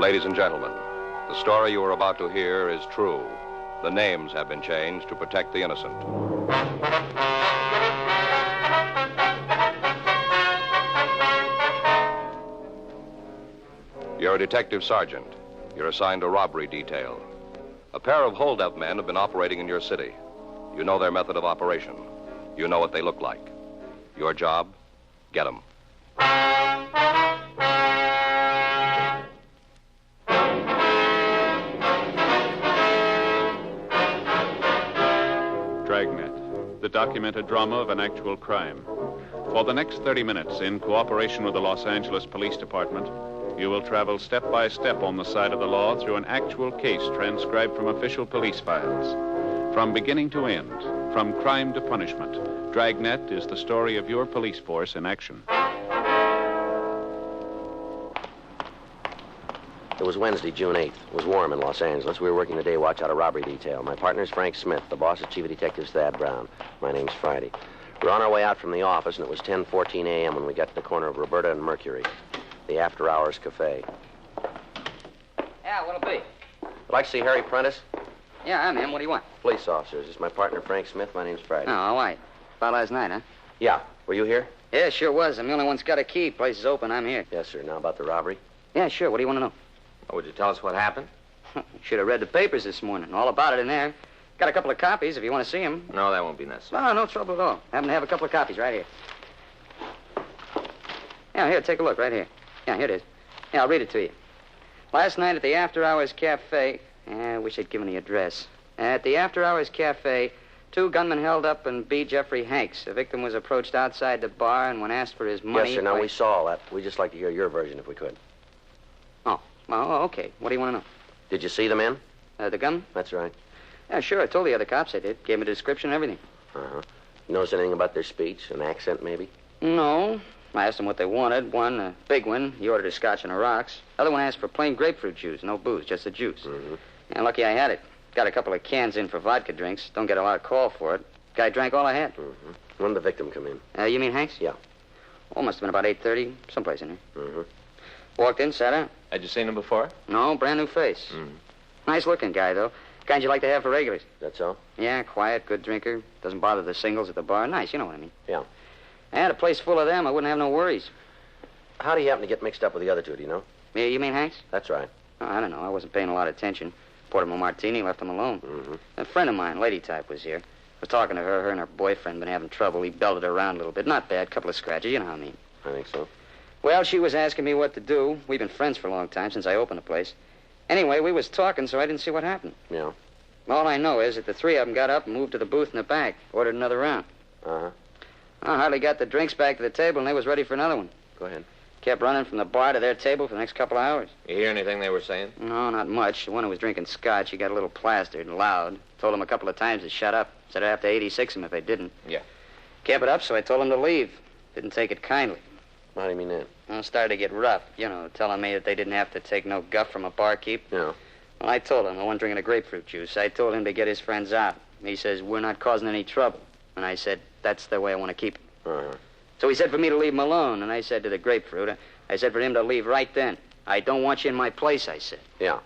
Ladies and gentlemen, the story you are about to hear is true. The names have been changed to protect the innocent. You're a detective sergeant. You're assigned a robbery detail. A pair of hold-up men have been operating in your city. You know their method of operation. You know what they look like. Your job, get them. Dragnet, the documented drama of an actual crime. For the next 30 minutes, in cooperation with the Los Angeles Police Department, you will travel step by step on the side of the law through an actual case transcribed from official police files. From beginning to end, from crime to punishment, Dragnet is the story of your police force in action. It was Wednesday, June 8th. It was warm in Los Angeles. We were working the day watch out of robbery detail. My partner's Frank Smith. The boss is Chief of Detectives Thad Brown. My name's Friday. We were on our way out from the office, and it was 10:14 a.m. when we got to the corner of Roberta and Mercury, the after-hours cafe. Yeah, what'll be? I'd like to see Harry Prentice. Yeah, I'm him. What do you want? Police officers. This is my partner, Frank Smith. My name's Friday. Oh, all right. About last night, huh? Yeah. Were you here? Yeah, sure was. I'm the only one that's got a key. Place is open. I'm here. Yes, sir. Now about the robbery? Yeah, sure. What do you want to know? Oh, would you tell us what happened? Should have read the papers this morning. All about it in there. Got a couple of copies if you want to see them. No, that won't be necessary. No, no trouble at all. Happen to have a couple of copies right here. Yeah, here, take a look right here. Yeah, here it is. Yeah, I'll read it to you. Last night at the After Hours Cafe, I wish I'd given the address. At the After Hours Cafe, 2 gunmen held up and beat Jeffrey Hanks. The victim was approached outside the bar, and when asked for his money... Yes, sir. Now, we saw all that. We'd just like to hear your version if we could. Oh, okay. What do you want to know? Did you see the men? The gunmen? That's right. Yeah, sure. I told the other cops I did. Gave them a description and everything. Uh-huh. You notice anything about their speech, an accent maybe? No. I asked them what they wanted. One, a big one, he ordered a scotch and a rocks. The other one asked for plain grapefruit juice, no booze, just the juice. Mm-hmm. And lucky I had it. Got a couple of cans in for vodka drinks. Don't get a lot of call for it. Guy drank all I had. Mm-hmm. When did the victim come in? You mean Hanks? Yeah. Oh, must have been about 8:30, someplace in there. Mm-hmm. Walked in, sat down. Had you seen him before? No, brand new face. Nice-looking guy, though. Kind you like to have for regulars. That's all? Yeah, quiet, good drinker. Doesn't bother the singles at the bar. Nice, you know what I mean. Yeah. I had a place full of them. I wouldn't have no worries. How do you happen to get mixed up with the other two, do you know? Yeah, you mean Hanks? That's right. Oh, I don't know. I wasn't paying a lot of attention. Poured him a martini, left him alone. Mm-hmm. A friend of mine, lady type, was here. Was talking to her. Her and her boyfriend been having trouble. He belted her around a little bit. Not bad. Couple of scratches. You know how I mean. I think so. Well, she was asking me what to do. We've been friends for a long time, since I opened the place. Anyway, we was talking, so I didn't see what happened. Yeah. All I know is that the 3 of them got up and moved to the booth in the back. Ordered another round. Uh-huh. I hardly got the drinks back to the table, and they was ready for another one. Go ahead. Kept running from the bar to their table for the next couple of hours. You hear anything they were saying? No, not much. The one who was drinking scotch, he got a little plastered and loud. Told him a couple of times to shut up. Said I'd have to 86 him if they didn't. Yeah. Kept it up, so I told him to leave. Didn't take it kindly. How do you mean that? Well, it started to get rough, you know, telling me that they didn't have to take no guff from a barkeep. Yeah. Well, I told him, the one drinking the grapefruit juice, I told him to get his friends out. He says, we're not causing any trouble. And I said, that's the way I want to keep it. Uh-huh. So he said for me to leave him alone, and I said to the grapefruit, I said for him to leave right then. I don't want you in my place, I said. Yeah.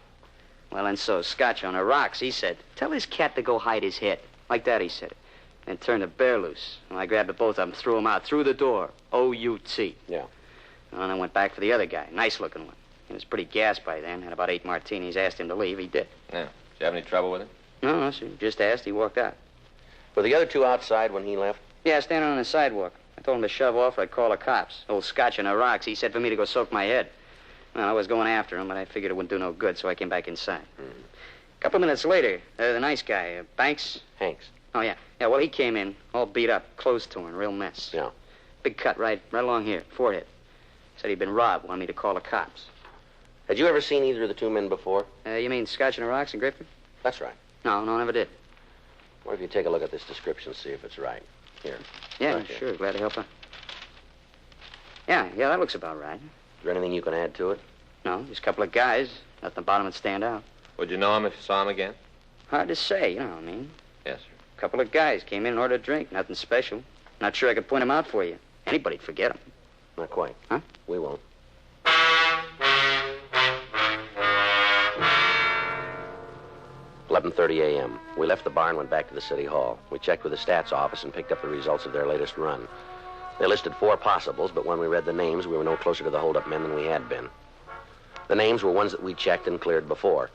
Well, and so Scotch on the rocks, he said, tell his cat to go hide his head. Like that, he said it. And turned the bear loose. And I grabbed the both of them, threw them out through the door. O-U-T. Yeah. And I went back for the other guy, nice-looking one. He was pretty gassed by then, had about 8 martinis, asked him to leave, he did. Yeah. Did you have any trouble with him? No, sir, just asked, he walked out. Were the other two outside when he left? Yeah, standing on the sidewalk. I told him to shove off or I'd call the cops. Old Scotch on the rocks, he said for me to go soak my head. Well, I was going after him, but I figured it wouldn't do no good, so I came back inside. A couple of minutes later, the nice guy, Banks. Hanks. Oh, yeah. Yeah, well, he came in, all beat up, clothes torn, real mess. Yeah. Big cut right along here, forehead. Said he'd been robbed, wanted me to call the cops. Had you ever seen either of the two men before? You mean Scotch on the rocks and grapefruit? That's right. No, never did. What if you take a look at this description, see if it's right? Here. Yeah, Right here. sure, glad to help out. Yeah, that looks about right. Is there anything you can add to it? No, just a couple of guys. Nothing about 'em would stand out. Would you know him if you saw him again? Hard to say, you know what I mean. Yes, sir. A couple of guys came in and ordered a drink. Nothing special. Not sure I could point 'em out for you. Anybody'd forget 'em. Not quite. Huh? We won't. 11:30 a.m. We left the bar and went back to the city hall. We checked with the stats office and picked up the results of their latest run. They listed 4 possibles, but when we read the names, we were no closer to the holdup men than we had been. The names were ones that we checked and cleared before.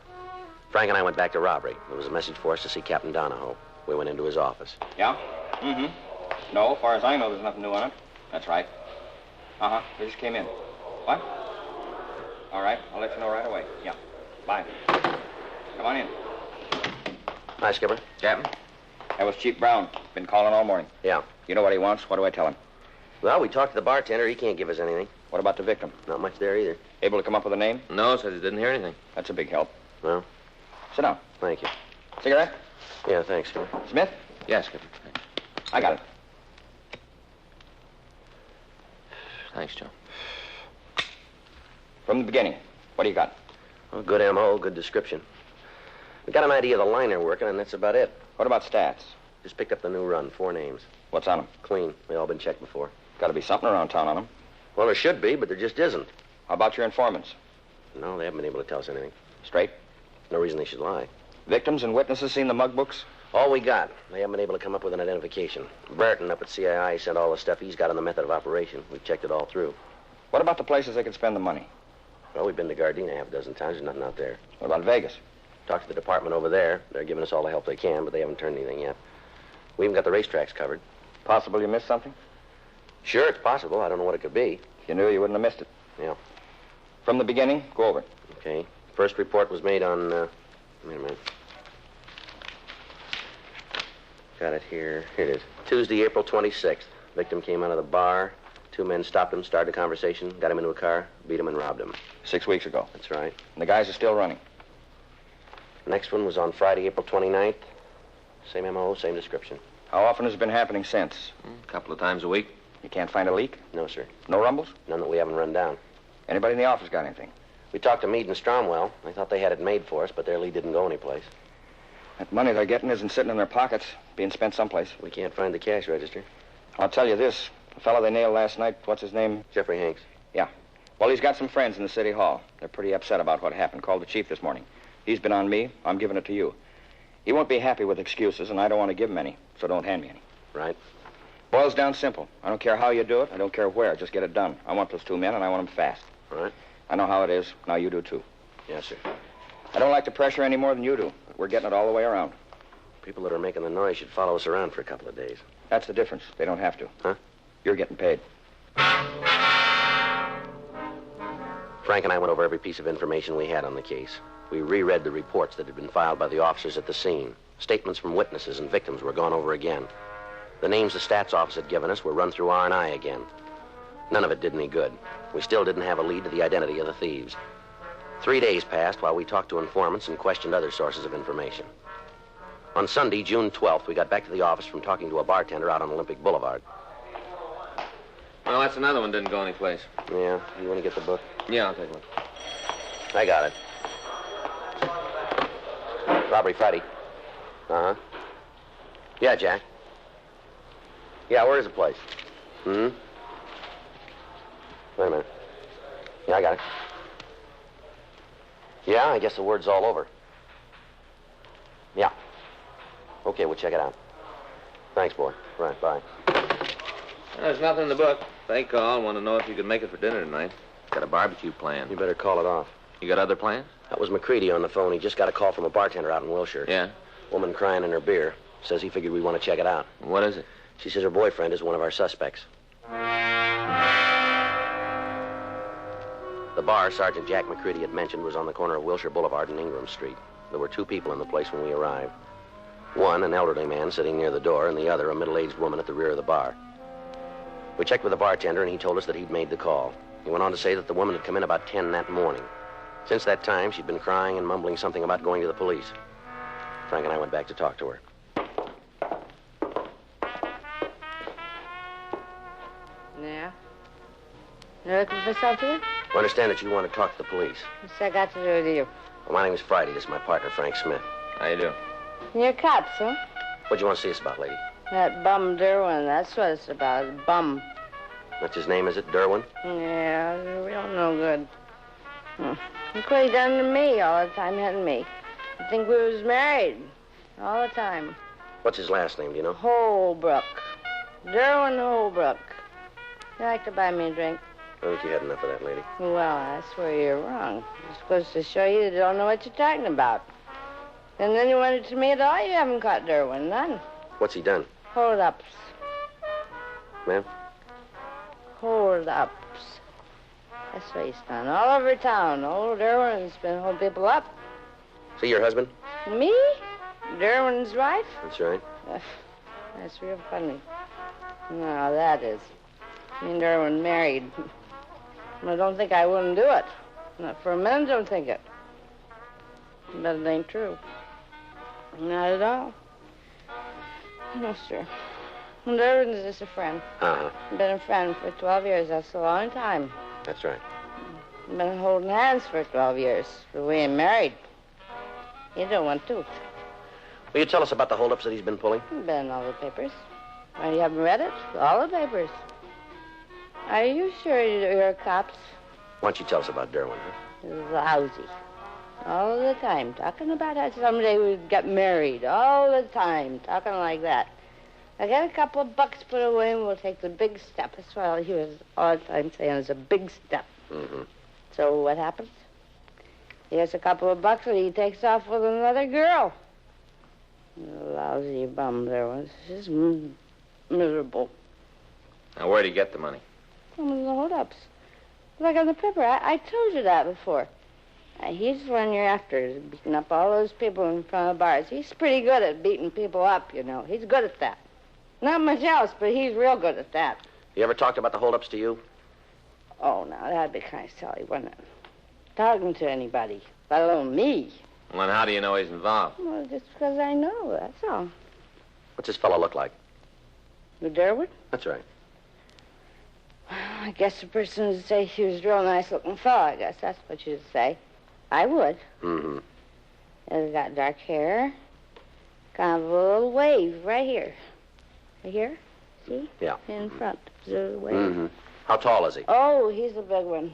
Frank and I went back to robbery. There was a message for us to see Captain Donahoe. We went into his office. Yeah? Mm-hmm. No, as far as I know, there's nothing new on it. That's right. Uh-huh. They just came in. What? All right. I'll let you know right away. Yeah. Bye. Come on in. Hi, Skipper. Captain? That was Chief Brown. Been calling all morning. Yeah. You know what he wants? What do I tell him? Well, we talked to the bartender. He can't give us anything. What about the victim? Not much there either. Able to come up with a name? No, says he didn't hear anything. That's a big help. Well, Sit down. thank you. Cigarette? Yeah, thanks, Skipper. Smith? Yes, Skipper. I got it. Thanks, Joe. From the beginning. What do you got? Well, good M.O., good description. We got an idea of the line they're working, and that's about it. What about stats? Just picked up the new run, 4 names. What's on them? Clean. They all been checked before. Got to be something around town on them. Well, there should be, but there just isn't. How about your informants? No, they haven't been able to tell us anything. Straight? No reason they should lie. Victims and witnesses seen the mug books? All we got. They haven't been able to come up with an identification. Burton up at CII sent all the stuff he's got on the method of operation. We've checked it all through. What about the places they could spend the money? Well, we've been to Gardena half a dozen times. There's nothing out there. What about Vegas? Talked to the department over there. They're giving us all the help they can, but they haven't turned anything yet. We even got the racetracks covered. Possible you missed something? Sure, it's possible. I don't know what it could be. If you knew, you wouldn't have missed it. Yeah. From the beginning, go over it. Okay. First report was made on, wait a minute. Got it here. Here it is. Tuesday, April 26th. Victim came out of the bar. 2 men stopped him, started a conversation, got him into a car, beat him, and robbed him. 6 weeks ago. That's right. And the guys are still running. Next one was on Friday, April 29th. Same M.O., same description. How often has it been happening since? A couple of times a week. You can't find a leak? No, sir. No rumbles? None that we haven't run down. Anybody in the office got anything? We talked to Meade and Stromwell. They thought they had it made for us, but their lead didn't go anyplace. That money they're getting isn't sitting in their pockets, being spent someplace. We can't find the cash register. I'll tell you this. The fellow they nailed last night, what's his name? Jeffrey Hanks. Yeah. Well, he's got some friends in the city hall. They're pretty upset about what happened. Called the chief this morning. He's been on me. I'm giving it to you. He won't be happy with excuses, and I don't want to give him any, so don't hand me any. Right. Boils down simple. I don't care how you do it. I don't care where. Just get it done. I want those 2 men, and I want them fast. Right. I know how it is. Now you do, too. Yes, sir. I don't like the pressure any more than you do. We're getting it all the way around. People that are making the noise should follow us around for a couple of days. That's the difference. They don't have to. Huh? You're getting paid. Frank and I went over every piece of information we had on the case. We reread the reports that had been filed by the officers at the scene. Statements from witnesses and victims were gone over again. The names the stats office had given us were run through R&I again. None of it did any good. We still didn't have a lead to the identity of the thieves. 3 days passed while we talked to informants and questioned other sources of information. On Sunday, June 12th, we got back to the office from talking to a bartender out on Olympic Boulevard. Well, that's another one didn't go anyplace. Yeah, you want to get the book? Yeah, I'll take a look. I got it. Robbery Friday. Uh-huh. Yeah, Jack. Yeah, where is the place? Hmm? Wait a minute. Yeah, I got it. Yeah, I guess the word's all over. Yeah. Okay, we'll check it out. Thanks, boy. Right, bye. There's nothing in the book. They called, want to know if you could make it for dinner tonight. Got a barbecue plan. You better call it off. You got other plans? That was McCready on the phone. He just got a call from a bartender out in Wilshire. Yeah? Woman crying in her beer. Says he figured we'd want to check it out. What is it? She says her boyfriend is one of our suspects. The bar Sergeant Jack McCready had mentioned was on the corner of Wilshire Boulevard and Ingram Street. There were 2 people in the place when we arrived. One, an elderly man sitting near the door, and the other, a middle-aged woman at the rear of the bar. We checked with the bartender, and he told us that he'd made the call. He went on to say that the woman had come in about 10 that morning. Since that time, she'd been crying and mumbling something about going to the police. Frank and I went back to talk to her. Yeah? You're looking for something? I understand that you want to talk to the police. What's that got to do with you? Well, my name is Friday. This is my partner, Frank Smith. How you do? You're cops, huh? What'd you want to see us about, lady? That bum Derwin, that's what it's about. Bum. That's his name, is it? Derwin? Yeah, we don't know good. Look what he done to me all the time, hitting me. I think we was married all the time. What's his last name, do you know? Holbrook. Derwin Holbrook. You like to buy me a drink? I think you had enough of that, lady. Well, that's where you're wrong. It's supposed to show you don't know what you're talking about. And then you went to me at all, you haven't caught Derwin, none. What's he done? Hold-ups. Ma'am? Hold-ups. That's what he's done. All over town, old Derwin's been holding people up. See your husband? Me? Derwin's wife? That's right. That's real funny. No, that is. Me and Derwin married. I don't think I wouldn't do it. Not for a minute, don't think it. But it ain't true. Not at all. No, sir. And Derwin's just a friend. Uh-huh. Been a friend for 12 years. That's a long time. That's right. Been holding hands for 12 years. But we ain't married. You don't want to. Will you tell us about the holdups that he's been pulling? Been in all the papers. Well, you haven't read it? All the papers. Are you sure you're cops? Why don't you tell us about Derwin, huh? Lousy. All the time. Talking about how someday we'd get married. All the time. Talking like that. I get a couple of bucks put away and we'll take the big step. That's what he was all the time saying. It's a big step. Mm-hmm. So what happens? He gets a couple of bucks and he takes off with another girl. Lousy bum there was. Just miserable. Now, where'd he get the money? From the hold-ups. Like on the paper. I told you that before. He's the one you're after, beating up all those people in front of bars. He's pretty good at beating people up, you know. He's good at that. Not much else, but he's real good at that. You ever talked about the holdups to you? Oh, now, that'd be kind of silly, wouldn't it? Talking to anybody, let alone me. Well, then how do you know he's involved? Well, just because I know, that's all. What's this fellow look like? The Derwin? That's right. I guess the person would say he was a real nice-looking fellow. I guess that's what you'd say. I would. Mm-hmm. He's got dark hair. Kind of a little wave right here. Right here? See? Yeah. In front. There's a wave. Mm-hmm. How tall is he? Oh, he's a big one.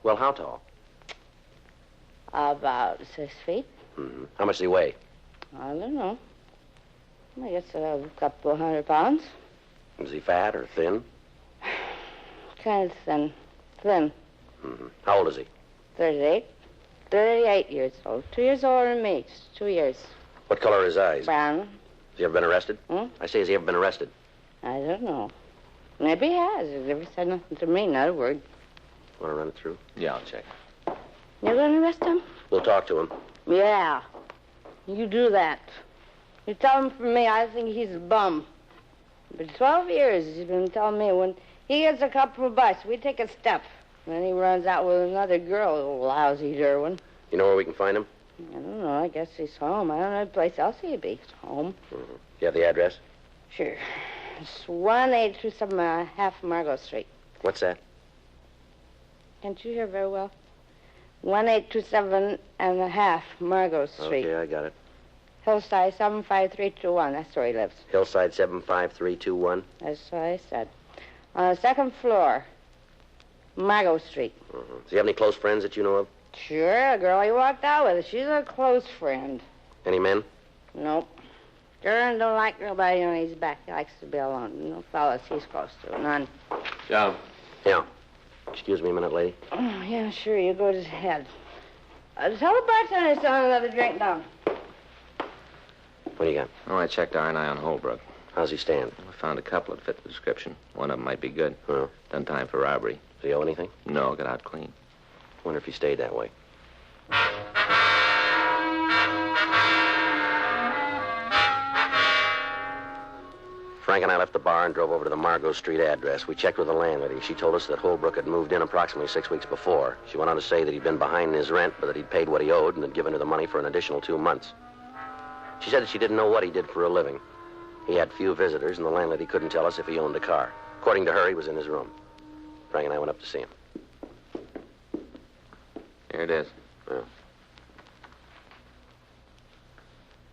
Well, how tall? About 6 feet. Mm-hmm. How much does he weigh? I don't know. I guess a couple of 100 pounds. Is he fat or thin? Kind of thin. Thin. Mm-hmm. How old is he? 38. 38 years old. 2 years older than me. 2 years. What color are his eyes? Brown. Has he ever been arrested? I say, has he ever been arrested? I don't know. Maybe he has. He's never said nothing to me, not a word. Want to run it through? Yeah, I'll check. You're going to arrest him? We'll talk to him. Yeah. You do that. You tell him from me I think he's a bum. But 12 years he's been telling me when he gets a couple of bucks, we take a step. And then he runs out with another girl, old lousy Derwin. You know where we can find him? I don't know. I guess he's home. I don't know what place else he'd be. He's home. Mm-hmm. You have the address? Sure. It's 1827 half Margot Street. What's that? Can't you hear very well? 1827 and a half Margot Street. Okay, I got it. Hillside 75321. That's where he lives. Hillside 75321. That's what I said. On the second floor, Margot Street. Mm-hmm. Does he have any close friends that you know of? Sure, a girl he walked out with. She's a close friend. Any men? Nope. Durham don't like nobody on his back. He likes to be alone. No fellas he's close to. None. Joe. Yeah. Excuse me a minute, lady. Oh, yeah, sure. You go to head. Tell the bartender to send another drink down. What do you got? Oh, I checked R&I on Holbrook. How's he stand? I found a couple that fit the description. One of them might be good. Oh. Done time for robbery. Does he owe anything? No, got out clean. Wonder if he stayed that way. Frank and I left the bar and drove over to the Margot Street address. We checked with the landlady. She told us that Holbrook had moved in approximately 6 weeks before. She went on to say that he'd been behind in his rent, but that he'd paid what he owed and had given her the money for an additional 2 months. She said that she didn't know what he did for a living. He had few visitors, and the landlady couldn't tell us if he owned a car. According to her, he was in his room. Frank and I went up to see him. Here it is. Yeah.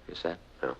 You set? Yeah.